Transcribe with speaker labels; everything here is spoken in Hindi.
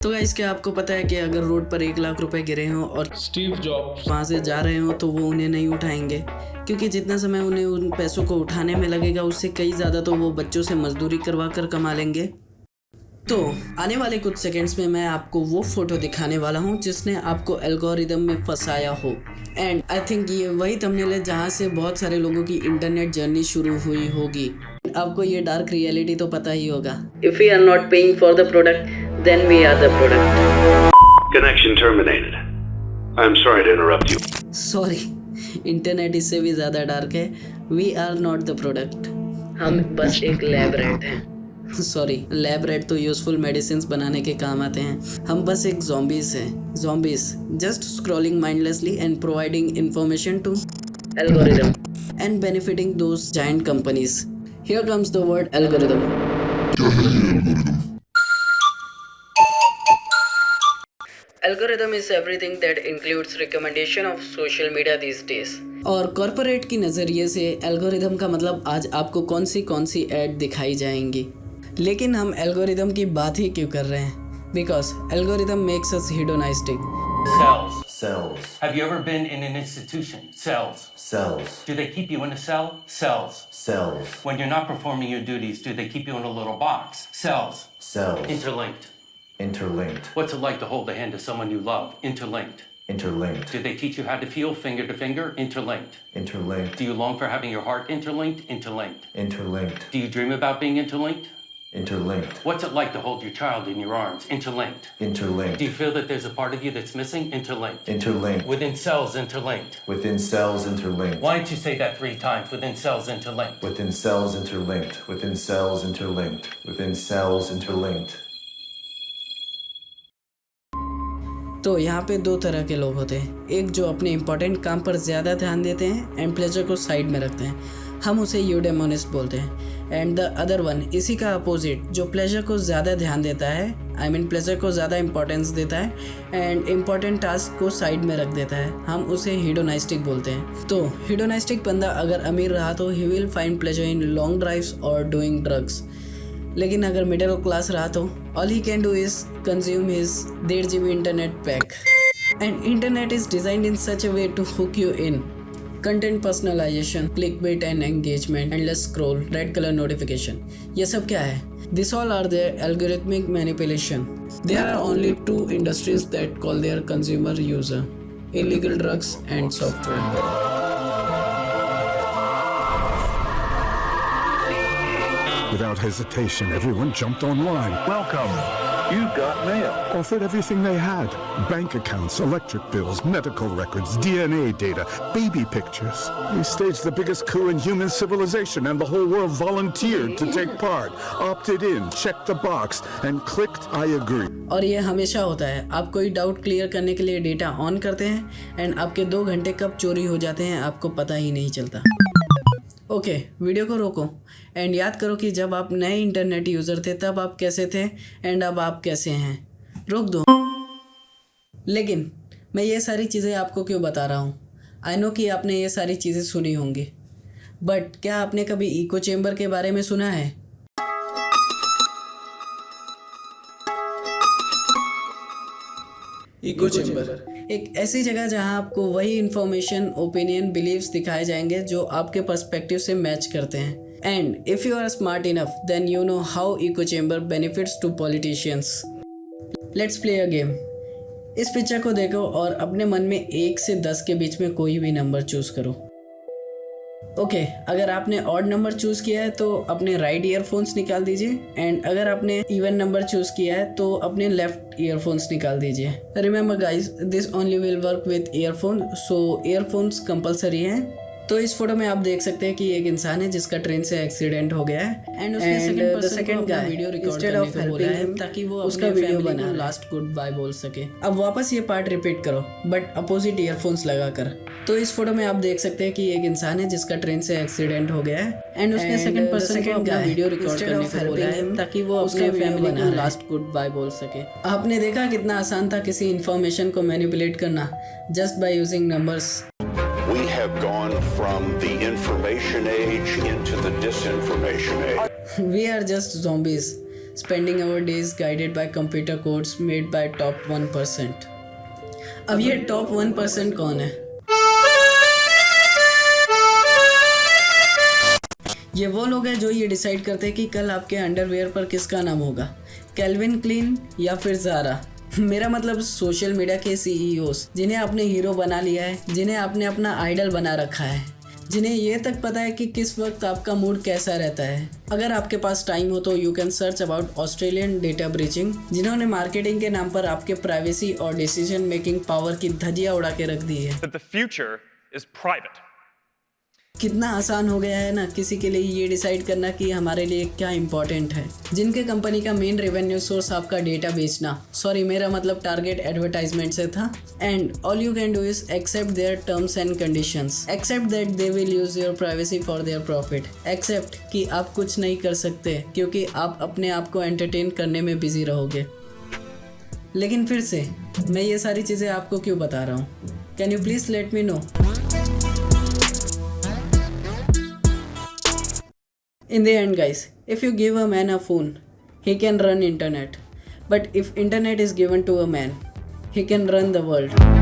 Speaker 1: तो गाइस, क्या आपको पता है कि अगर रोड पर 1 लाख रुपए गिरे हों और
Speaker 2: स्टीव जॉब्स
Speaker 1: वहाँ से जा रहे हो तो वो उन्हें नहीं उठाएंगे, क्योंकि जितना समय उन्हें उन पैसों को उठाने में लगेगा उससे कई ज़्यादा तो वो बच्चों से मजदूरी करवा कर कमा लेंगे। तो आने वाले कुछ सेकंड्स में मैं आपको वो फोटो दिखाने वाला हूँ जिसने आपको एल्गोरिदम में फंसाया हो। एंड आई थिंक ये वही थंबनेल है जहाँ से बहुत सारे लोगों की इंटरनेट जर्नी शुरू हुई होगी। आपको ये डार्क रियलिटी तो पता ही होगा। If we are not paying for the product then we are the product.
Speaker 3: Connection terminated. I'm sorry to interrupt you.
Speaker 1: Sorry, internet इससे भी ज़्यादा डार्क है। We are not the product, हम बस एक लैब रैट हैं। सॉरी, लैब रैट तो यूजफुल मेडिसिन बनाने के काम आते हैं। हम बस एक zombies हैं। zombies just scrolling mindlessly and providing information to algorithm and benefiting those giant companies. Here comes the word algorithm. Algorithm is everything that includes recommendation of social media these days. और कॉर्पोरेट की नज़रिए से एल्गोरिदम का मतलब आज आपको कौन सी ऐड दिखाई जाएंगी। लेकिन हम एल्गोरिदम की बात ही क्यों कर रहे हैं? Because algorithm makes us hedonistic.
Speaker 4: Cells.
Speaker 5: Have you ever been in an institution? Cells.
Speaker 4: Cells.
Speaker 5: Do they keep you in a cell? Cells.
Speaker 4: Cells.
Speaker 5: When you're not performing your duties, do they keep you in a little box? Cells.
Speaker 4: Cells.
Speaker 5: Interlinked.
Speaker 4: Interlinked.
Speaker 5: What's it like to hold the hand of someone you love? Interlinked.
Speaker 4: Interlinked.
Speaker 5: Do they teach you how to feel finger to finger? Interlinked.
Speaker 4: Interlinked.
Speaker 5: Do you long for having your heart interlinked? Interlinked.
Speaker 4: Interlinked.
Speaker 5: Do you dream about being interlinked?
Speaker 4: Interlinked.
Speaker 5: What's it like to hold your child in your arms? Interlinked.
Speaker 4: Interlinked.
Speaker 5: Do you feel that there's a part of you that's missing? Interlinked.
Speaker 4: Interlinked.
Speaker 5: Within cells, interlinked.
Speaker 4: Within cells interlinked.
Speaker 5: Why don't you say that 3 times? Within cells, interlinked.
Speaker 4: Within cells interlinked. Within cells interlinked. Within cells interlinked.
Speaker 1: तो यहाँ पे 2 तरह के लोग होते हैं। एक जो अपने इम्पोर्टेंट काम पर ज़्यादा ध्यान देते हैं एंड प्लेजर को साइड में रखते हैं, हम उसे यूडेमोनिस्ट बोलते हैं। एंड द अदर वन, इसी का अपोजिट, जो प्लेजर को ज़्यादा ध्यान देता है, प्लेजर को ज़्यादा इंपॉर्टेंस देता है एंड इम्पॉर्टेंट टास्क को साइड में रख देता है, हम उसे हेडोनिस्टिक बोलते हैं। तो हेडोनिस्टिक बंदा अगर अमीर रहा तो he will find pleasure in long drives और डूइंग ड्रग्स। लेकिन अगर मिडिल क्लास रहा तो all he can do is consume his 1.5 GB internet pack. And internet is designed in such a way to hook you in. Content personalisation, clickbait and engagement, endless scroll, red colour notification, ये सब क्या है? This all are there algorithmic manipulation. There are only 2 industries that call there consumer user, illegal drugs and software.
Speaker 6: Without hesitation, everyone jumped online.
Speaker 7: Welcome. You got mail.
Speaker 6: Offered everything they had. Bank accounts, electric bills, medical records, DNA data, baby pictures. We staged the biggest coup in human civilization and the whole world volunteered to take part, opted in, checked the box, and clicked I agree.
Speaker 1: और ये हमेशा होता है। आप कोई डाउट क्लियर करने के लिए डेटा ऑन करते हैं एंड आपके 2 घंटे कब चोरी हो जाते हैं आपको पता ही नहीं चलता। ओके, वीडियो को रोको एंड याद करो कि जब आप नए इंटरनेट यूज़र थे तब आप कैसे थे एंड अब आप कैसे हैं। रोक दो। लेकिन मैं ये सारी चीज़ें आपको क्यों बता रहा हूँ? आई नो कि आपने ये सारी चीज़ें सुनी होंगी, बट क्या आपने कभी इको चेम्बर के बारे में सुना है? इको चेम्बर एक ऐसी जगह जहां आपको वही इंफॉर्मेशन, ओपिनियन, बिलीव्स दिखाए जाएंगे जो आपके पर्सपेक्टिव से मैच करते हैं। And if you are smart enough then you know how echo chamber benefits to politicians. Let's play a game. इस पिक्चर को देखो और अपने मन में 1 से 10 के बीच में कोई भी नंबर चूज़ करो। ओके, अगर आपने ऑड नंबर चूज़ किया है तो अपने राइट ईयरफोन्स निकाल दीजिए एंड अगर आपने इवन नंबर चूज़ किया है तो अपने लेफ्ट ईयरफोन्स निकाल दीजिए। Remember guys, this only will work with earphone, so earphones compulsory हैं। तो इस फोटो में आप देख सकते हैं कि एक इंसान है जिसका ट्रेन से एक्सीडेंट हो गया है एंड उसने सेकंड गाय वीडियो रिकॉर्ड करने को बोला है ताकि वो उसका वीडियो बना लास्ट गुड बाय बोल सके। अब वापस ये पार्ट रिपीट करो बट अपोजिट ईयरफोन्स लगाकर। तो इस फोटो में आप देख सकते हैं कि एक इंसान है जिसका ट्रेन से एक्सीडेंट हो गया है एंड उसने सेकंड पर्सन को अपना वीडियो रिकॉर्ड करने को बोला है ताकि वो उसका वीडियो बना लास्ट गुड बाय बोल सके। आपने देखा कितना आसान था किसी इंफॉर्मेशन को मैनिपुलेट करना just by using numbers.
Speaker 7: We have gone from the information age into the disinformation age.
Speaker 1: We are just zombies spending our days guided by computer codes made by top 1%. अब ये top 1% कौन है? ये वो लोग हैं जो ये डिसाइड करते हैं कि कल आपके अंडरवेयर पर किसका नाम होगा, कैल्विन क्लीन या फिर ज़ारा। मेरा मतलब सोशल मीडिया के CEOs जिन्हें आपने हीरो बना लिया है, जिन्हें आपने अपना आइडल बना रखा है, जिन्हें ये तक पता है कि किस वक्त आपका मूड कैसा रहता है। अगर आपके पास टाइम हो तो you can search about Australian data breaching, जिन्होंने मार्केटिंग के नाम पर आपके प्राइवेसी और डिसीजन मेकिंग पावर की धज्जियां उड़ा के रख दी है।
Speaker 2: That the future is private.
Speaker 1: कितना आसान हो गया है ना किसी के लिए ये डिसाइड करना कि हमारे लिए क्या इंपॉर्टेंट है। जिनके कंपनी का मेन रेवेन्यू सोर्स आपका डेटा बेचना, सॉरी मेरा मतलब टारगेट एडवर्टाइजमेंट से था। And all you can do is accept their terms and conditions, accept that they will use your privacy for their profit, accept कि आप कुछ नहीं कर सकते क्योंकि आप अपने आप को एंटरटेन करने में बिजी रहोगे। लेकिन फिर से मैं ये सारी चीज़ें आपको क्यों बता रहा हूँ? Can you please let me know? In the end guys, if you give a man a phone, he can run internet. But if internet is given to a man, he can run the world.